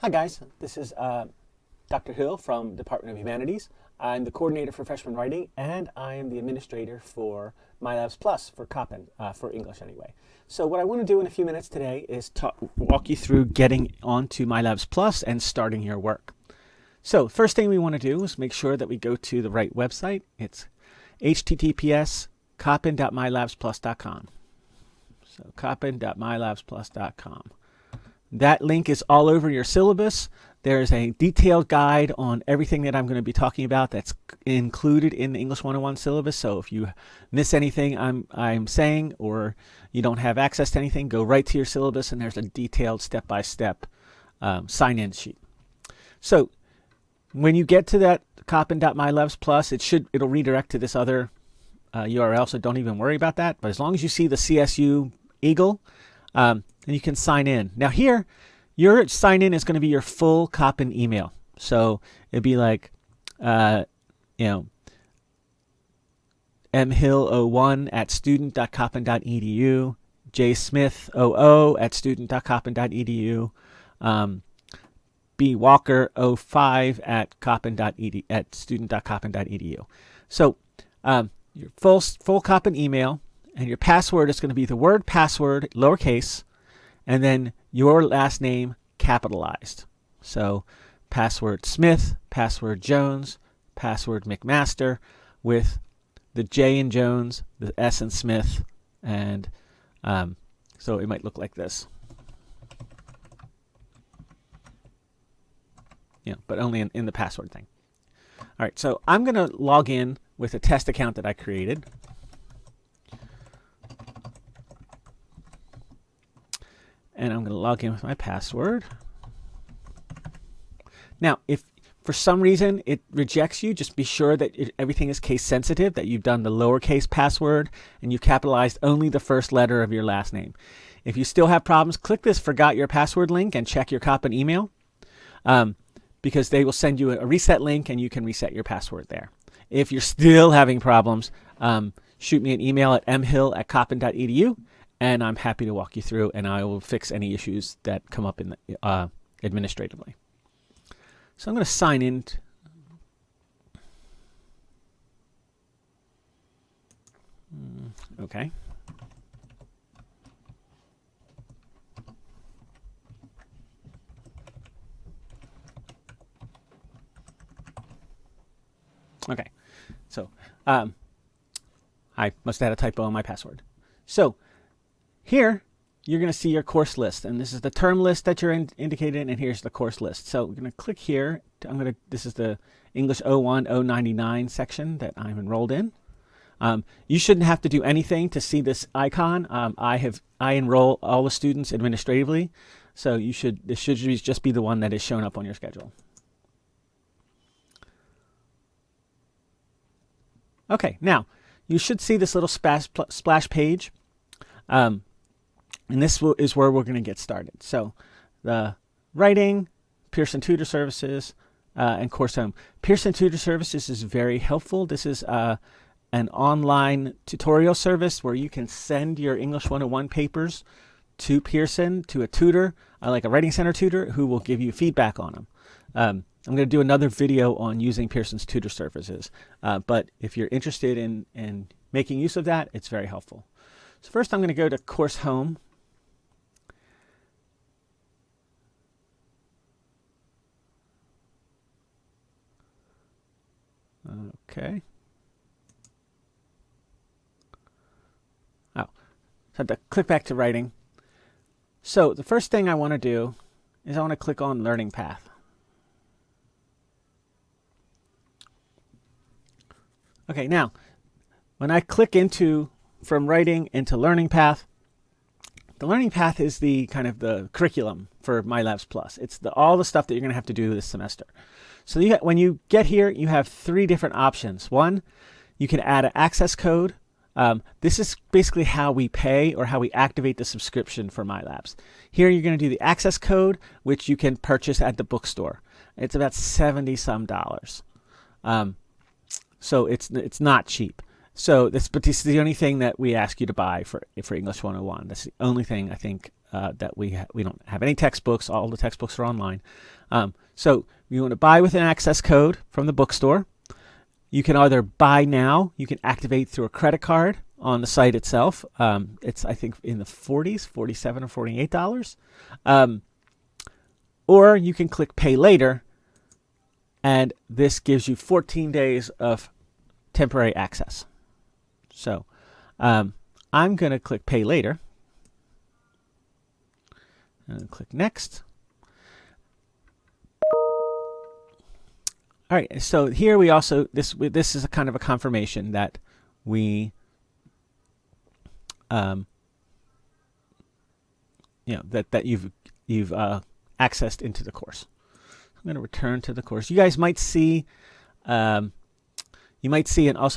Hi guys, this is Dr. Hill from Department of Humanities. I'm the coordinator for freshman writing and I am the administrator for MyLabsPlus for Coppin, for English anyway. So what I want to do in a few minutes today is walk you through getting onto MyLabsPlus and starting your work. So first thing we want to do is make sure that we go to the right website. It's https://coppin.mylabsplus.com. So coppin.mylabsplus.com. That link is all over your syllabus. There's a detailed guide on everything that I'm going to be talking about that's included in the English 101 syllabus. So if you miss anything I'm saying or you don't have access to anything, go right to your syllabus and there's a detailed step-by-step sign-in sheet. So when you get to that coppin.mylabsplus, it'll redirect to this other URL, so don't even worry about that. But as long as you see the CSU eagle, and you can sign in. Now here, your sign in is going to be your full Coppin email. So it'd be like, mhill01@student.coppin.edu, jsmith00@student.coppin.edu, bwalker05@student.coppin.edu. So your full Coppin email, and your password is going to be the word password, lowercase, and then your last name capitalized. So password Smith, password Jones, password McMaster, with the J in Jones, the S in Smith, and so it might look like this. Yeah, but only in the password thing. All right, so I'm going to log in with a test account that I created. And I'm going to log in with my password. Now, if for some reason it rejects you, just be sure that everything is case sensitive, that you've done the lowercase password and you capitalized only the first letter of your last name. If you still have problems, click this forgot your password link and check your Coppin email, because they will send you a reset link and you can reset your password there. If you're still having problems, shoot me an email at mhill@coppin.edu. And I'm happy to walk you through, and I will fix any issues that come up in the, administratively. So I'm going to sign in. Okay. Okay. So I must have had a typo in my password. So here, you're going to see your course list, and this is the term list that you're indicated in, and here's the course list. So we're going to click here. This is the English 01 099 section that I'm enrolled in. You shouldn't have to do anything to see this icon. I enroll all the students administratively, so this should just be the one that is shown up on your schedule. Okay, now you should see this little splash page. And this is where we're going to get started. So the writing, Pearson Tutor Services, and Course Home. Pearson Tutor Services is very helpful. This is an online tutorial service where you can send your English 101 papers to Pearson, to a tutor, like a Writing Center tutor, who will give you feedback on them. I'm going to do another video on using Pearson's tutor services. But if you're interested in making use of that, it's very helpful. So first I'm going to go to Course Home. Okay. Oh, so I have to click back to writing. So the first thing I want to do is I want to click on Learning Path. Okay, now when I click from writing into Learning Path, the Learning Path is the kind of the curriculum for MyLabsPlus. It's all the stuff that you're going to have to do this semester. So when you get here, you have three different options. One, you can add an access code. This is basically how we pay or how we activate the subscription for MyLabs. Here you're going to do the access code, which you can purchase at the bookstore. It's about $70 some. So it's not cheap. But this is the only thing that we ask you to buy for English 101. That's the only thing I think that we don't have any textbooks. All the textbooks are online. So you want to buy with an access code from the bookstore. You can either buy now. You can activate through a credit card on the site itself. It's, I think, in the 40s, $47 or $48. Or you can click Pay Later, and this gives you 14 days of temporary access. So I'm going to click Pay Later and click Next. All right, so here we also, this is a kind of a confirmation that we, that you've accessed into the course. I'm going to return to the course. You guys might see, also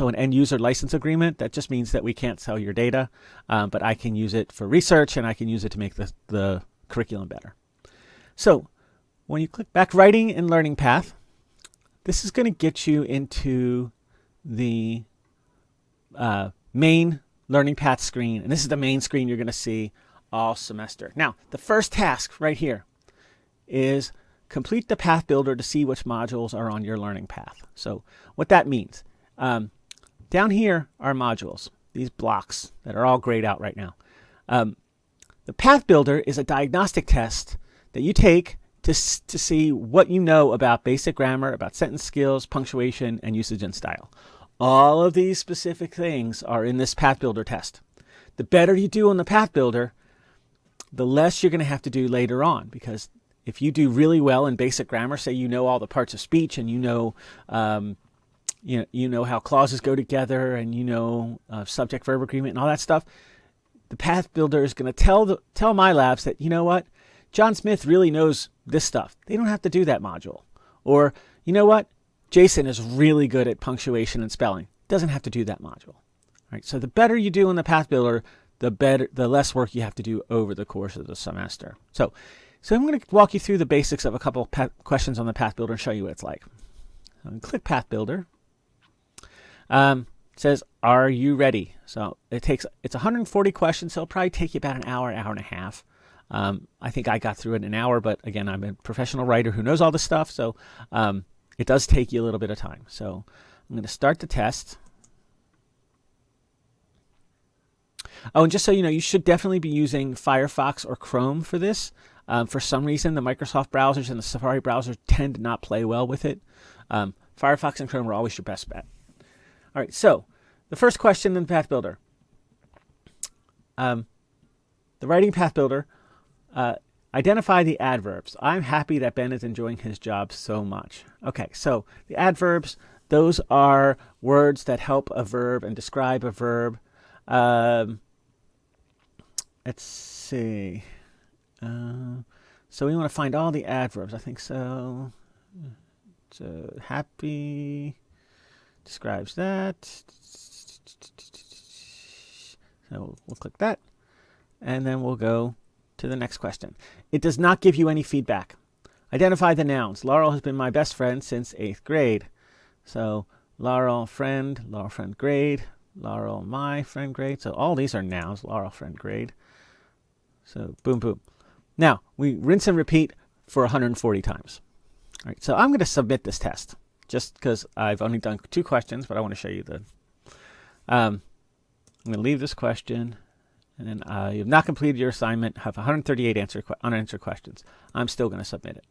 an end user license agreement. That just means that we can't sell your data, but I can use it for research and I can use it to make the curriculum better. So when you click back Writing and Learning Path, this is going to get you into the main Learning Path screen, and this is the main screen you're going to see all semester. Now, the first task right here is complete the path builder to see which modules are on your learning path. So what that means, down here are modules, these blocks that are all grayed out right now. The path builder is a diagnostic test that you take to see what you know about basic grammar, about sentence skills, punctuation, and usage and style. All of these specific things are in this path builder test. The better you do on the path builder, the less you're going to have to do later on, because if you do really well in basic grammar, say you know all the parts of speech and you know how clauses go together and you know subject-verb agreement and all that stuff, the path builder is going to tell MyLabs that, you know what, John Smith really knows this stuff. They don't have to do that module. Or, you know what, Jason is really good at punctuation and spelling. Doesn't have to do that module. All right, so the better you do in the path builder, the less work you have to do over the course of the semester. So I'm going to walk you through the basics of a couple questions on the path builder and show you what it's like. So click Path Builder. It says, are you ready? So it's 140 questions, so it'll probably take you about an hour, hour and a half. I think I got through it in an hour, but again, I'm a professional writer who knows all this stuff, so it does take you a little bit of time. So I'm going to start the test. Oh, and just so you know, you should definitely be using Firefox or Chrome for this. For some reason, the Microsoft browsers and the Safari browsers tend to not play well with it. Firefox and Chrome are always your best bet. All right, so the first question in the Path Builder. The Writing Path Builder, identify the adverbs. I'm happy that Ben is enjoying his job so much. Okay, so the adverbs, those are words that help a verb and describe a verb. Let's see. So we want to find all the adverbs. I think so. So happy describes that. So we'll click that. And then we'll go to the next question. It does not give you any feedback. Identify the nouns. Laurel has been my best friend since 8th grade. So Laurel, friend, grade, Laurel, my friend, grade. So all these are nouns. Laurel, friend, grade. So boom, boom. Now, we rinse and repeat for 140 times. All right, so I'm going to submit this test just because I've only done 2 questions, but I want to show you the... I'm going to leave this question, and then you have not completed your assignment, have 138 unanswered questions. I'm still going to submit it.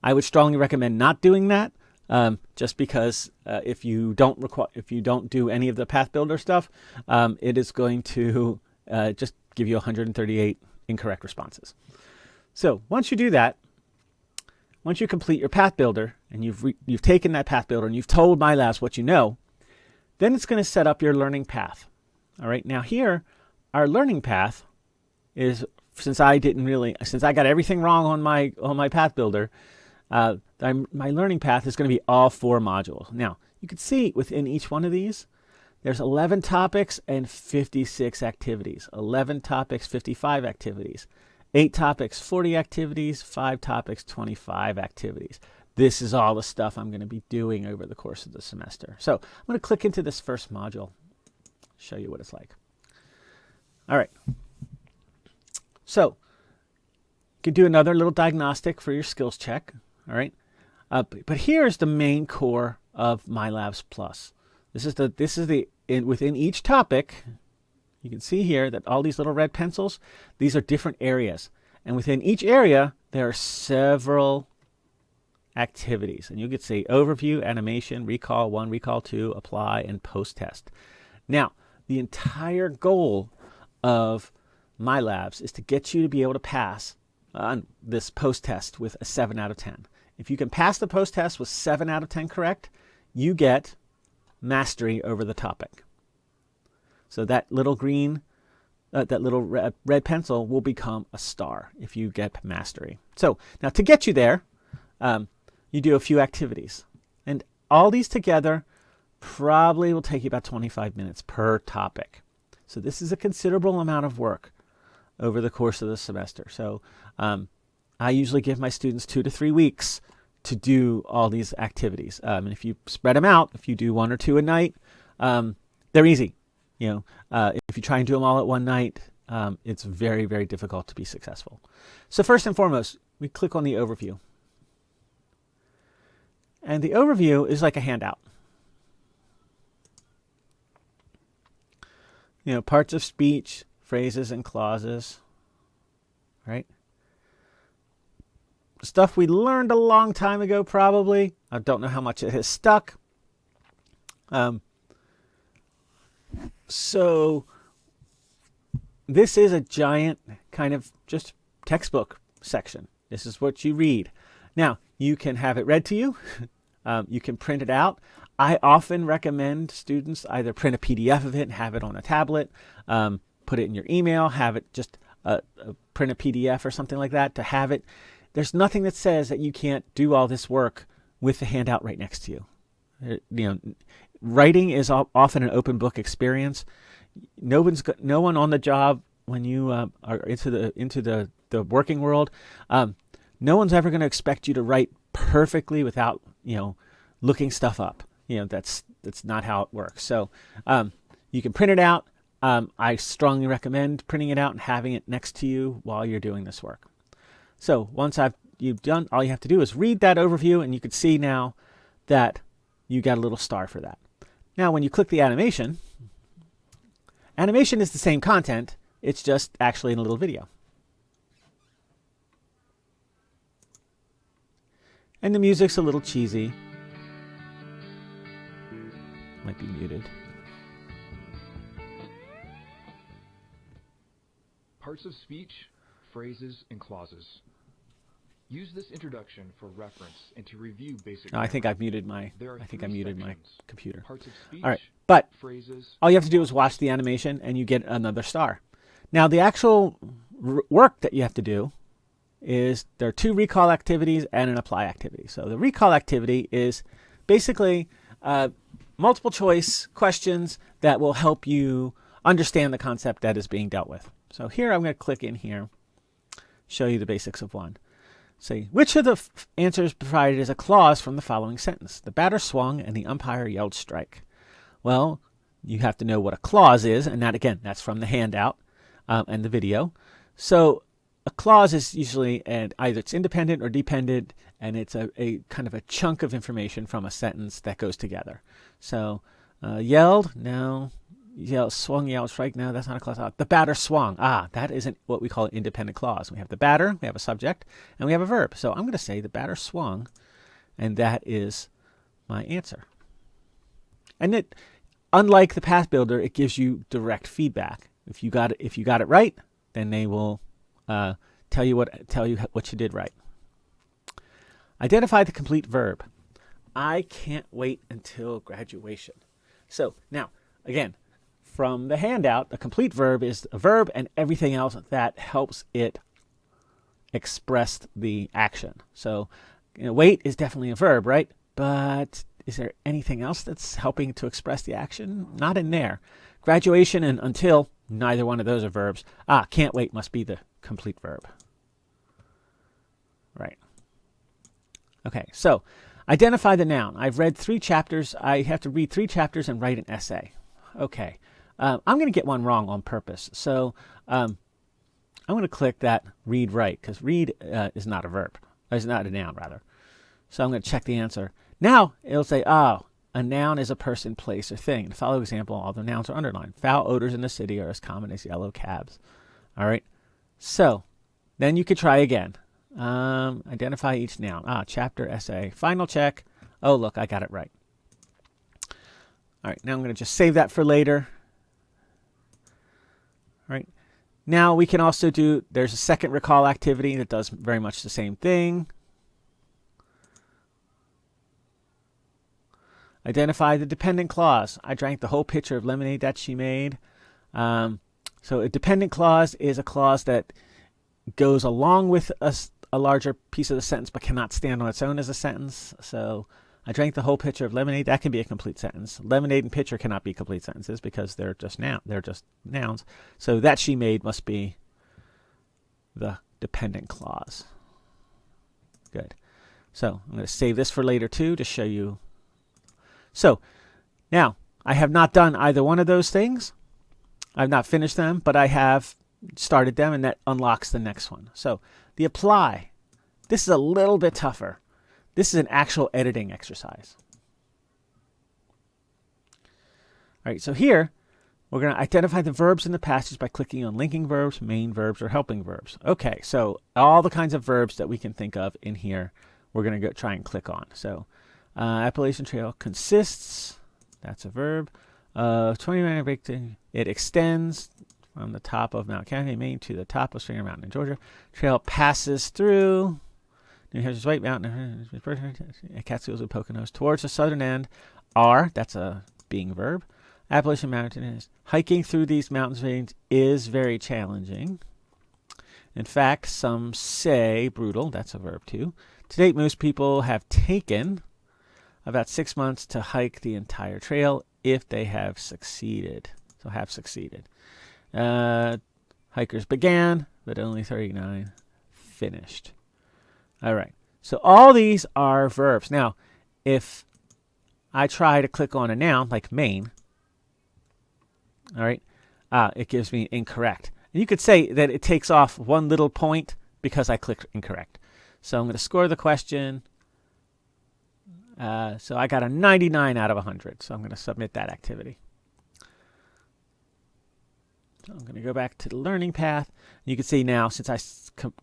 I would strongly recommend not doing that, just because if you don't do any of the Path Builder stuff, it is going to just give you 138 incorrect responses. So once you do that, once you complete your Path Builder and you've taken that Path Builder and you've told MyLabs what you know, then it's going to set up your learning path. All right. Now here, our learning path is, since I got everything wrong on my Path Builder, my learning path is going to be all 4 modules. Now you can see within each one of these, there's 11 topics and 56 activities. 11 topics, 55 activities. 8 topics, 40 activities. 5 topics, 25 activities. this is all the stuff I'm going to be doing over the course of the semester. So I'm going to click into this first module, show you what it's like. All right. So you can do another little diagnostic for your skills check. All right. But here's the main core of MyLabsPlus. Within each topic, you can see here that all these little red pencils, these are different areas. And within each area, there are several activities. And you could see overview, animation, recall 1, recall 2, apply, and post-test. Now, the entire goal of MyLabs is to get you to be able to pass on this post-test with a 7 out of 10. If you can pass the post-test with 7 out of 10 correct, you get mastery over the topic. So that little green, red pencil will become a star if you get mastery. So now to get you there, you do a few activities. And all these together probably will take you about 25 minutes per topic. So this is a considerable amount of work over the course of the semester. So I usually give my students 2 to 3 weeks to do all these activities. And if you spread them out, if you do 1 or 2 a night, they're easy. If you try and do them all at one night, it's very, very difficult to be successful. So first and foremost, we click on the overview. And the overview is like a handout. Parts of speech, phrases and clauses, right? Stuff we learned a long time ago, probably. I don't know how much it has stuck. So this is a giant kind of just textbook section. This is what you read. Now, you can have it read to you. You can print it out. I often recommend students either print a PDF of it and have it on a tablet, put it in your email, have it just print a PDF or something like that to have it. There's nothing that says that you can't do all this work with the handout right next to you. Writing is often an open book experience. No one on the job when you are into the working world. No one's ever going to expect you to write perfectly without looking stuff up. That's not how it works. So you can print it out. I strongly recommend printing it out and having it next to you while you're doing this work. So once you've done, all you have to do is read that overview, and you can see now that you got a little star for that. Now, when you click the animation is the same content. It's just actually in a little video. And the music's a little cheesy. Might be muted. Parts of speech, phrases, and clauses. Use this introduction for reference and to review basic I think grammar. I've muted my There are I think I three muted my sections. computer. Parts of speech, All right. But phrases, all you have to do is watch the animation and you get another star. Now, the actual work that you have to do is there are 2 recall activities and an apply activity. So the recall activity is basically multiple choice questions that will help you understand the concept that is being dealt with. So here I'm going to click in here, show you the basics of one. Say, which of the answers provided is a clause from the following sentence? The batter swung and the umpire yelled strike. Well, you have to know what a clause is, and that, again, that's from the handout and the video. So a clause is usually either it's independent or dependent, and it's a kind of a chunk of information from a sentence that goes together. So yelled, no. Swung, yelled, strike, no, that's not a clause. The batter swung. That isn't what we call an independent clause. We have the batter, we have a subject, and we have a verb. So I'm going to say the batter swung, and that is my answer. And it, unlike the Path Builder, it gives you direct feedback. If you got it right, then they will tell you what you did right. Identify the complete verb. I can't wait until graduation. So now, again, from the handout, a complete verb is a verb and everything else that helps it express the action. So, wait is definitely a verb, right? But is there anything else that's helping to express the action? Not in there. Graduation and until, neither one of those are verbs. Can't wait must be the complete verb. Right. Okay, so identify the noun. I've read 3 chapters. I have to read 3 chapters and write an essay. Okay, I'm going to get one wrong on purpose. So I'm going to click that read write because read is not a verb. It's not a noun, rather. So I'm going to check the answer. Now it'll say, oh, a noun is a person, place, or thing. In the following example, all the nouns are underlined. Foul odors in the city are as common as yellow cabs. All right. So then you could try again. Identify each noun. Chapter, essay, final check. Oh, look, I got it right. All right, now I'm going to just save that for later. All right. Now we can also do, there's a second recall activity that does very much the same thing. Identify the dependent clause. I drank the whole pitcher of lemonade that she made. So a dependent clause is a clause that goes along with a larger piece of the sentence but cannot stand on its own as a sentence. So I drank the whole pitcher of lemonade. That can be a complete sentence. Lemonade and pitcher cannot be complete sentences because they're just nouns. So that she made must be the dependent clause. Good. So I'm going to save this for later too to show you. So now I have not done either one of those things. I've not finished them, but I have started them, and that unlocks the next one. So the apply. This is a little bit tougher. This is an actual editing exercise. All right, so here we're going to identify the verbs in the passage by clicking on linking verbs, main verbs, or helping verbs. Okay, so all the kinds of verbs that we can think of in here, we're going to go try and click on. So Appalachian Trail consists, that's a verb, 20-minute break. It extends from the top of Mount County, Maine, to the top of Springer Mountain in Georgia. Trail passes through New Hampshire's White Mountain, Catskills and Poconos towards the southern end. That's a being verb. Appalachian Mountain is hiking through these mountains range is very challenging. In fact, some say brutal. That's a verb too. To date, most people have taken about 6 months to hike the entire trail if they have succeeded. So have succeeded. Hikers began, but only 39 finished. All right. So all these are verbs. Now, if I try to click on a noun like Maine, all right, it gives me incorrect. And you could say that it takes off one little point because I clicked incorrect. So I'm going to score the question. So I got a 99 out of 100. So I'm going to submit that activity. So I'm going to go back to the learning path. You can see now, since I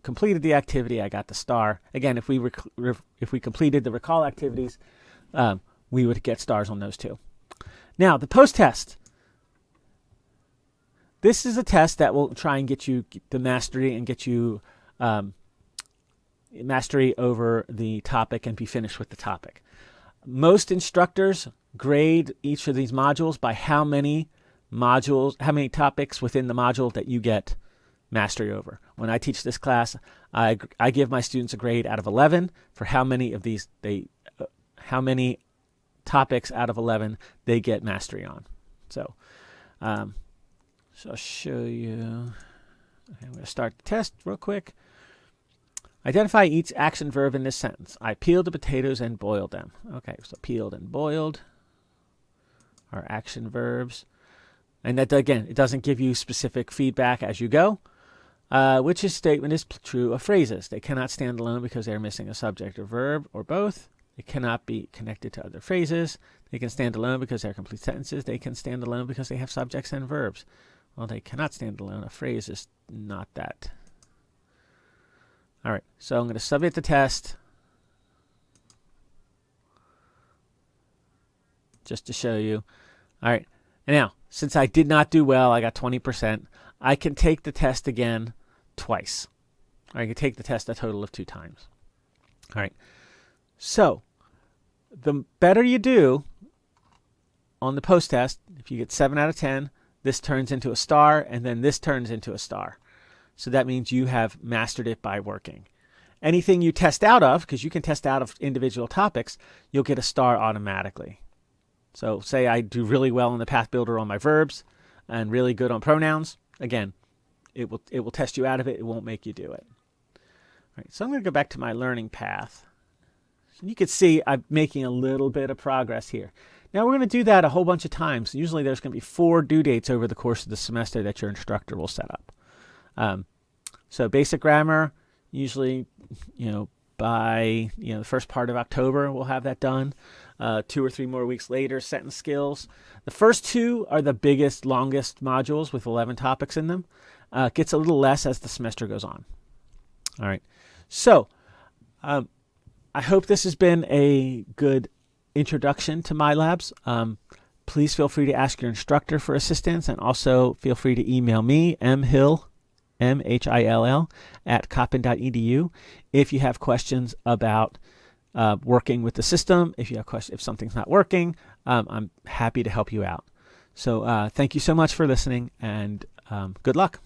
completed the activity, I got the star. Again, if we completed the recall activities, we would get stars on those too. Now, the post-test. This is a test that will try and get you the mastery and get you mastery over the topic and be finished with the topic. Most instructors grade each of these modules by how many topics within the module that you get mastery over. When I teach this class, I give my students a grade out of 11 for how many of these how many topics out of 11 they get mastery on. So I'll show you. Okay, I'm going to start the test real quick. Identify each action verb in this sentence. I peeled the potatoes and boiled them. Okay, so peeled and boiled are action verbs. And that, again, it doesn't give you specific feedback as you go. Which statement is true of phrases? They cannot stand alone because they are missing a subject or verb or both. They cannot be connected to other phrases. They can stand alone because they're complete sentences. They can stand alone because they have subjects and verbs. Well, they cannot stand alone. A phrase is not that. All right, so I'm going to submit the test just to show you. All right, and now, since I did not do well, I got 20%, I can take the test again twice. Or I can take the test a total of 2 times. All right, so the better you do on the post-test, if you get 7 out of 10, this turns into a star, and then this turns into a star. So that means you have mastered it by working. Anything you test out of, because you can test out of individual topics, you'll get a star automatically. So say I do really well in the path builder on my verbs and really good on pronouns. Again, it will test you out of it. It won't make you do it. All right, so I'm going to go back to my learning path. So you can see I'm making a little bit of progress here. Now we're going to do that a whole bunch of times. Usually there's going to be 4 due dates over the course of the semester that your instructor will set up. So basic grammar, usually, by the first part of October we'll have that done. 2 or 3 more weeks later, sentence skills. The first 2 are the biggest, longest modules with 11 topics in them. It gets a little less as the semester goes on. All right. So I hope this has been a good introduction to MyLabs. Please feel free to ask your instructor for assistance, and also feel free to email me, mhill, MHILL, at coppin.edu if you have questions about working with the system. If you have questions, if something's not working, I'm happy to help you out. So thank you so much for listening, and good luck.